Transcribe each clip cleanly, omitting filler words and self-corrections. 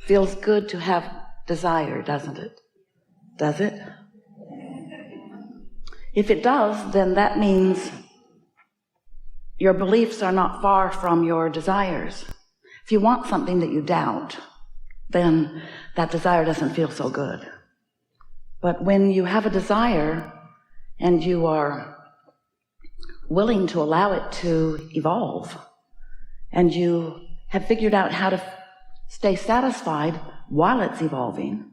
Feels good to have desire, doesn't it? Does it? If it does, then that means your beliefs are not far from your desires. If you want something that you doubt, then that desire doesn't feel so good. But when you have a desire and you are willing to allow it to evolve, and you have figured out how to stay satisfied while it's evolving,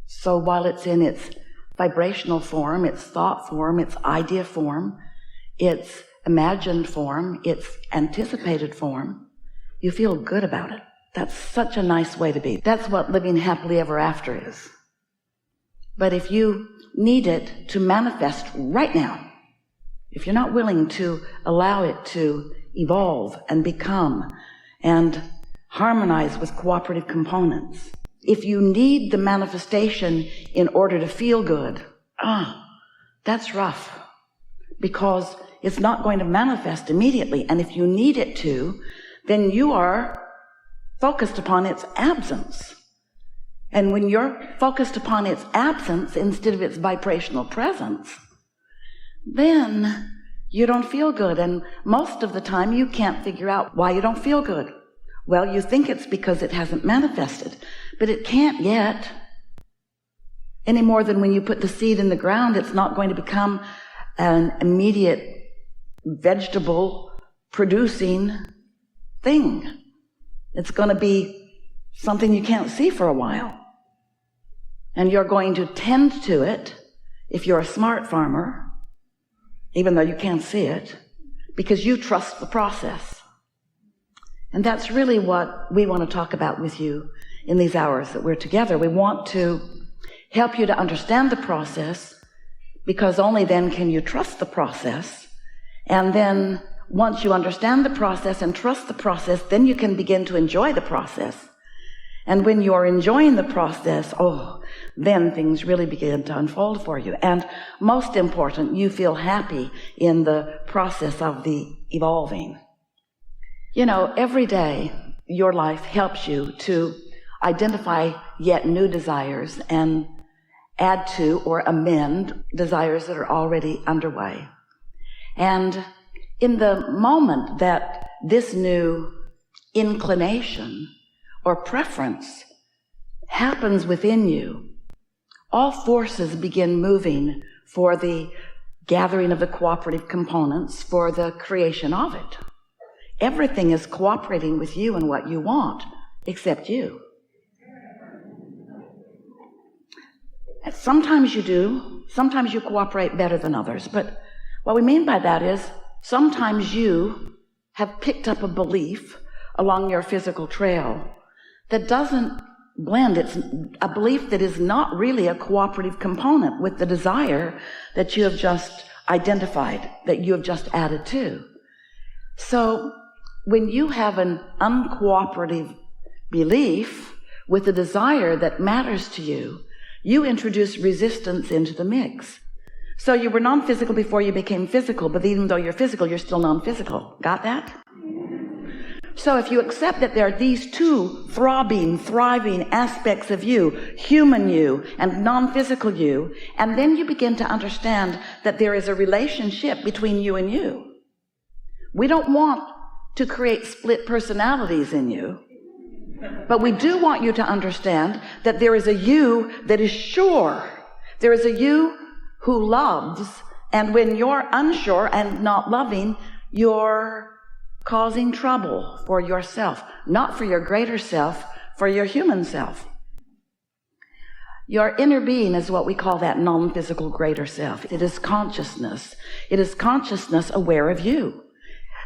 so while it's in its vibrational form, its thought form, its idea form, its imagined form, its anticipated form, you feel good about it. That's such a nice way to be. That's what living happily ever after is. But if you need it to manifest right now, if you're not willing to allow it to evolve and become and harmonize with cooperative components, if you need the manifestation in order to feel good, that's rough, because it's not going to manifest immediately. And if you need it to, then you are focused upon its absence. And when you're focused upon its absence instead of its vibrational presence, then you don't feel good. And most of the time you can't figure out why you don't feel good. Well, you think it's because it hasn't manifested, but it can't yet. Any more than when you put the seed in the ground, it's not going to become an immediate vegetable producing thing. It's going to be something you can't see for a while. And you're going to tend to it, if you're a smart farmer, even though you can't see it, because you trust the process. And that's really what we want to talk about with you in these hours that we're together. We want to help you to understand the process, because only then can you trust the process. And then once you understand the process and trust the process, then you can begin to enjoy the process. And when you are enjoying the process, then things really begin to unfold for you. And most important, you feel happy in the process of the evolving. You know, every day your life helps you to identify yet new desires and add to or amend desires that are already underway. And in the moment that this new inclination or preference happens within you, all forces begin moving for the gathering of the cooperative components for the creation of it. Everything is cooperating with you and what you want, except you. Sometimes you do. Sometimes you cooperate better than others. But what we mean by that is sometimes you have picked up a belief along your physical trail that doesn't blend. It's a belief that is not really a cooperative component with the desire that you have just identified, that you have just added to. So when you have an uncooperative belief with a desire that matters to you, you introduce resistance into the mix. So you were non-physical before you became physical, but even though you're physical, you're still non-physical. Got that? So if you accept that there are these two throbbing, thriving aspects of you, human you and non-physical you, and then you begin to understand that there is a relationship between you and you. We don't want to create split personalities in you, but we do want you to understand that there is a you that is sure. There is a you who loves, and when you're unsure and not loving, you're causing trouble for yourself, not for your greater self, for your human self. Your inner being is what we call that non-physical greater self. It is consciousness. It is consciousness aware of you.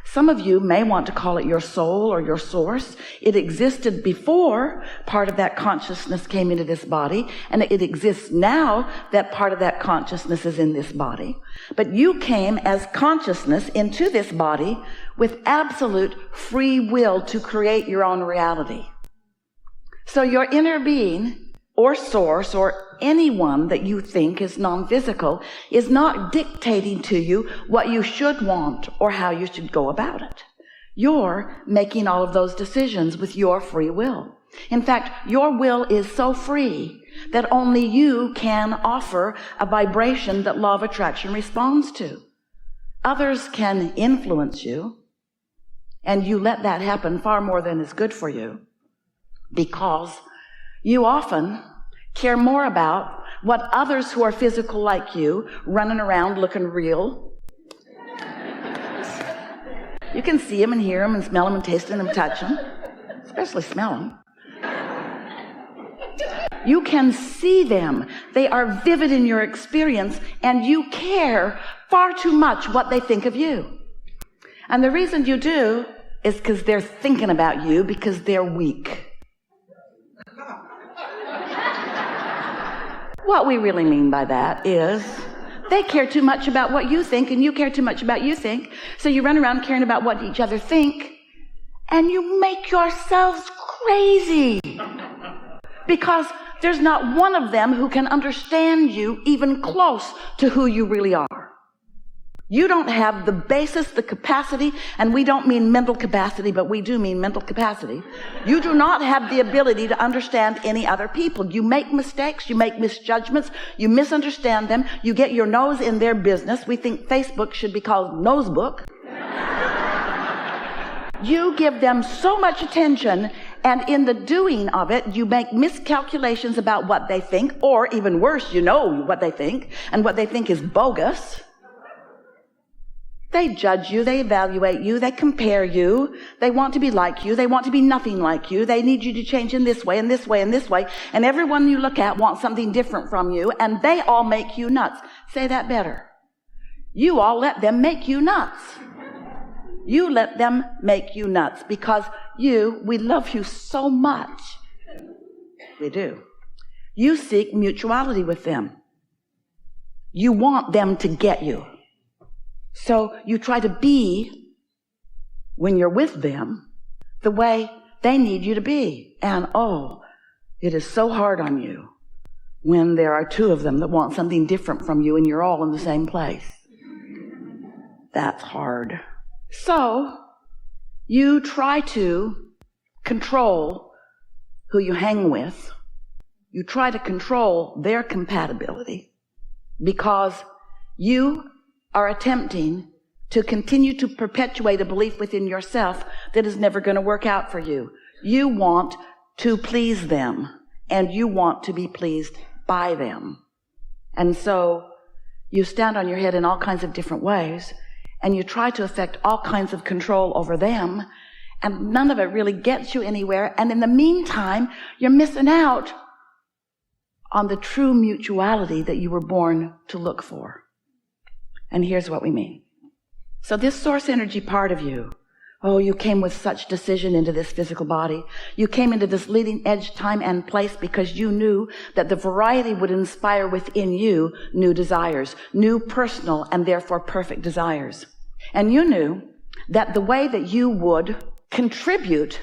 Some of you may want to call it your soul or your source. It existed before part of that consciousness came into this body, and it exists now that part of that consciousness is in this body. But you came as consciousness into this body with absolute free will to create your own reality. So your inner being or source or anyone that you think is non-physical is not dictating to you what you should want or how you should go about it. You're making all of those decisions with your free will. In fact, your will is so free that only you can offer a vibration that law of attraction responds to. Others can influence you, and you let that happen far more than is good for you, because you often care more about what others who are physical like you, running around looking real. You can see them and hear them and smell them and taste them and touch them, especially smell them. You can see them. They are vivid in your experience, and you care far too much what they think of you. And the reason you do is because they're thinking about you because they're weak. What we really mean by that is they care too much about what you think, and you care too much about you think. So you run around caring about what each other think, and you make yourselves crazy. Because there's not one of them who can understand you even close to who you really are. You don't have the basis, the capacity, and we don't mean mental capacity, but we do mean mental capacity. You do not have the ability to understand any other people. You make mistakes, you make misjudgments, you misunderstand them, you get your nose in their business. We think Facebook should be called Nosebook. You give them so much attention, and in the doing of it, you make miscalculations about what they think, or even worse, you know what they think, and what they think is bogus. They judge you, they evaluate you, they compare you, they want to be like you, they want to be nothing like you, they need you to change in this way, and this way, and this way, and everyone you look at wants something different from you, and they all make you nuts. Say that better. You all let them make you nuts. You let them make you nuts because we love you so much. We do. You seek mutuality with them. You want them to get you. So you try to be, when you're with them, the way they need you to be. And it is so hard on you when there are two of them that want something different from you and you're all in the same place. That's hard. So you try to control who you hang with. You try to control their compatibility because you are attempting to continue to perpetuate a belief within yourself that is never going to work out for you. You want to please them, and you want to be pleased by them. And so you stand on your head in all kinds of different ways, and you try to affect all kinds of control over them, and none of it really gets you anywhere. And in the meantime, you're missing out on the true mutuality that you were born to look for. And here's what we mean. So this source energy part of you, you came with such decision into this physical body. You came into this leading edge time and place because you knew that the variety would inspire within you new desires, new personal and therefore perfect desires. And you knew that the way that you would contribute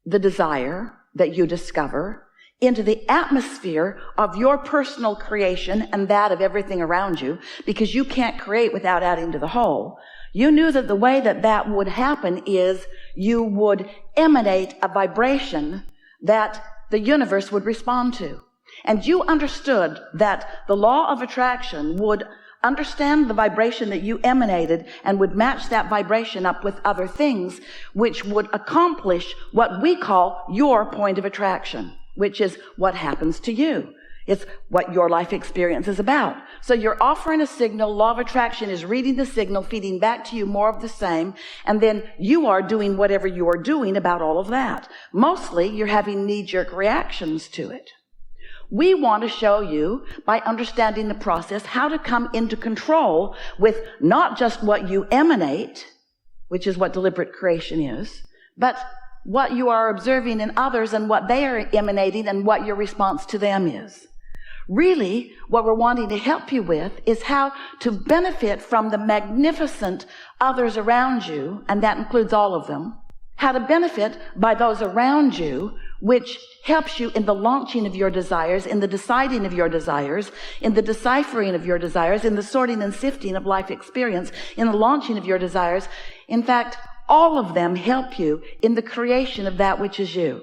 the desire that you discover into the atmosphere of your personal creation and that of everything around you, because you can't create without adding to the whole. You knew that the way that would happen is you would emanate a vibration that the universe would respond to. And you understood that the law of attraction would understand the vibration that you emanated and would match that vibration up with other things which would accomplish what we call your point of attraction, which is what happens to you. It's what your life experience is about. So you're offering a signal. Law of attraction is reading the signal, feeding back to you more of the same. And then you are doing whatever you are doing about all of that. Mostly you're having knee-jerk reactions to it. We want to show you, by understanding the process, how to come into control with not just what you emanate, which is what deliberate creation is, but what you are observing in others and what they are emanating and what your response to them is. Really, what we're wanting to help you with is how to benefit from the magnificent others around you, and that includes all of them, how to benefit by those around you, which helps you in the launching of your desires, in the deciding of your desires, in the deciphering of your desires, in the sorting and sifting of life experience, in the launching of your desires. In fact, all of them help you in the creation of that which is you.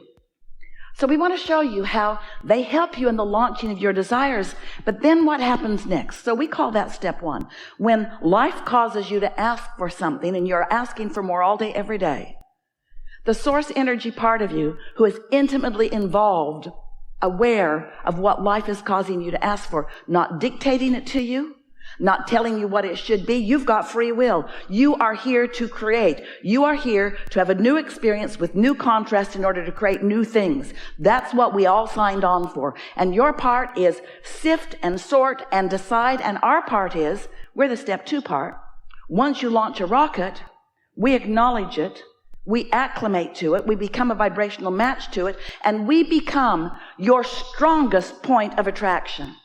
So we want to show you how they help you in the launching of your desires. But then what happens next? So we call that step one. When life causes you to ask for something and you're asking for more all day, every day, the source energy part of you, who is intimately involved, aware of what life is causing you to ask for, not dictating it to you, not telling you what it should be. You've got free will. You are here to create. You are here to have a new experience with new contrast in order to create new things. That's what we all signed on for. And your part is sift and sort and decide. And our part is, we're the step two part. Once you launch a rocket, we acknowledge it. We acclimate to it. We become a vibrational match to it. And we become your strongest point of attraction.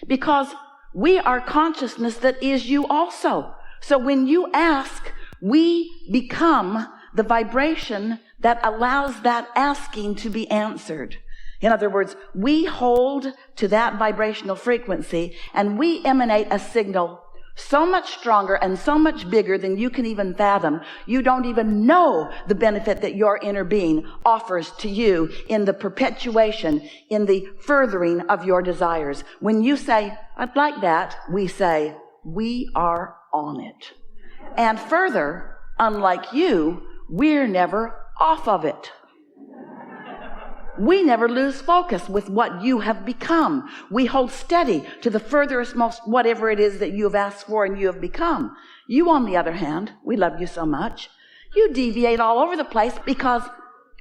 Because we are consciousness that is you also. So when you ask, we become the vibration that allows that asking to be answered. In other words, we hold to that vibrational frequency and we emanate a signal so much stronger and so much bigger than you can even fathom. You don't even know the benefit that your inner being offers to you in the perpetuation, in the furthering of your desires. When you say, I'd like that, we say, we are on it. And further, unlike you, we're never off of it. We never lose focus with what you have become. We hold steady to the furthest most whatever it is that you have asked for and you have become. You, on the other hand, we love you so much, you deviate all over the place because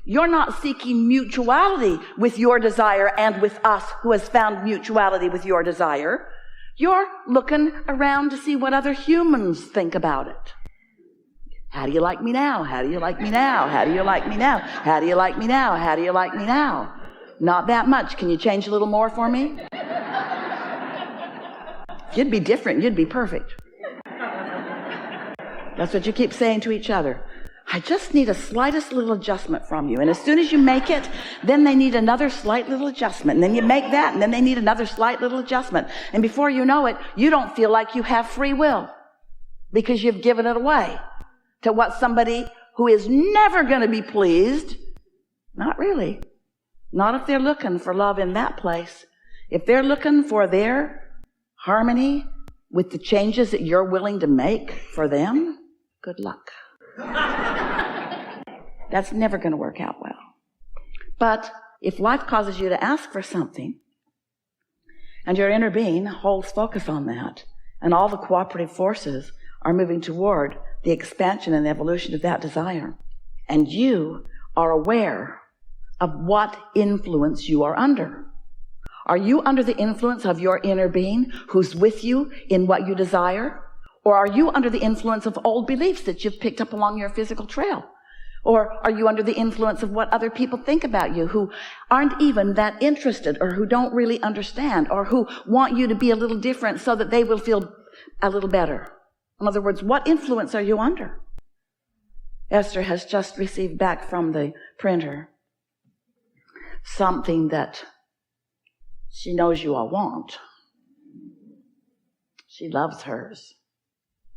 you're not seeking mutuality with your desire and with us who has found mutuality with your desire. You're looking around to see what other humans think about it. How do you like me now? How do you like me now? How do you like me now? How do you like me now? How do you like me now? Not that much. Can you change a little more for me? If you'd be different, you'd be perfect. That's what you keep saying to each other. I just need a slightest little adjustment from you. And as soon as you make it, then they need another slight little adjustment. And then you make that, and then they need another slight little adjustment. And before you know it, you don't feel like you have free will because you've given it away to what somebody who is never going to be pleased. Not really. Not if they're looking for love in that place. If they're looking for their harmony with the changes that you're willing to make for them, good luck. That's never going to work out well. But if life causes you to ask for something, and your inner being holds focus on that, and all the cooperative forces are moving toward the expansion and evolution of that desire, and you are aware of what influence you are under. Are you under the influence of your inner being who's with you in what you desire? Or are you under the influence of old beliefs that you've picked up along your physical trail? Or are you under the influence of what other people think about you who aren't even that interested, or who don't really understand, or who want you to be a little different so that they will feel a little better? In other words, what influence are you under? Esther has just received back from the printer something that she knows you all want. She loves hers.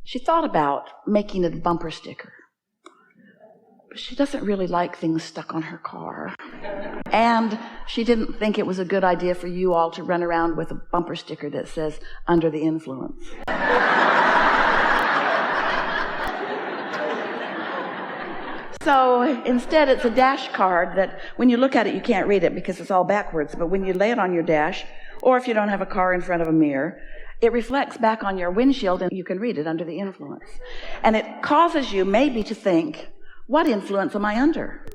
She thought about making it a bumper sticker, but she doesn't really like things stuck on her car. And she didn't think it was a good idea for you all to run around with a bumper sticker that says, under the influence. So instead, it's a dash card that when you look at it, you can't read it because it's all backwards. But when you lay it on your dash, or if you don't have a car in front of a mirror, it reflects back on your windshield and you can read it, under the influence. And it causes you maybe to think, what influence am I under?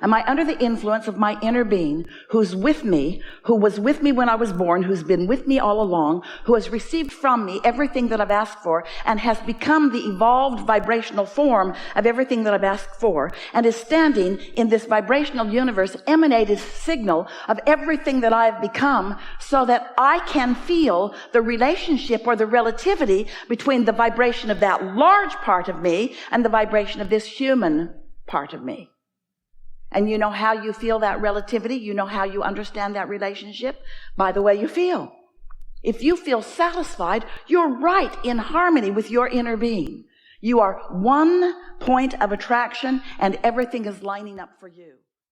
Am I under the influence of my inner being who's with me, who was with me when I was born, who's been with me all along, who has received from me everything that I've asked for and has become the evolved vibrational form of everything that I've asked for, and is standing in this vibrational universe, emanated signal of everything that I've become, so that I can feel the relationship or the relativity between the vibration of that large part of me and the vibration of this human part of me. And you know how you feel that relativity? You know how you understand that relationship? By the way you feel. If you feel satisfied, you're right in harmony with your inner being. You are one point of attraction and everything is lining up for you.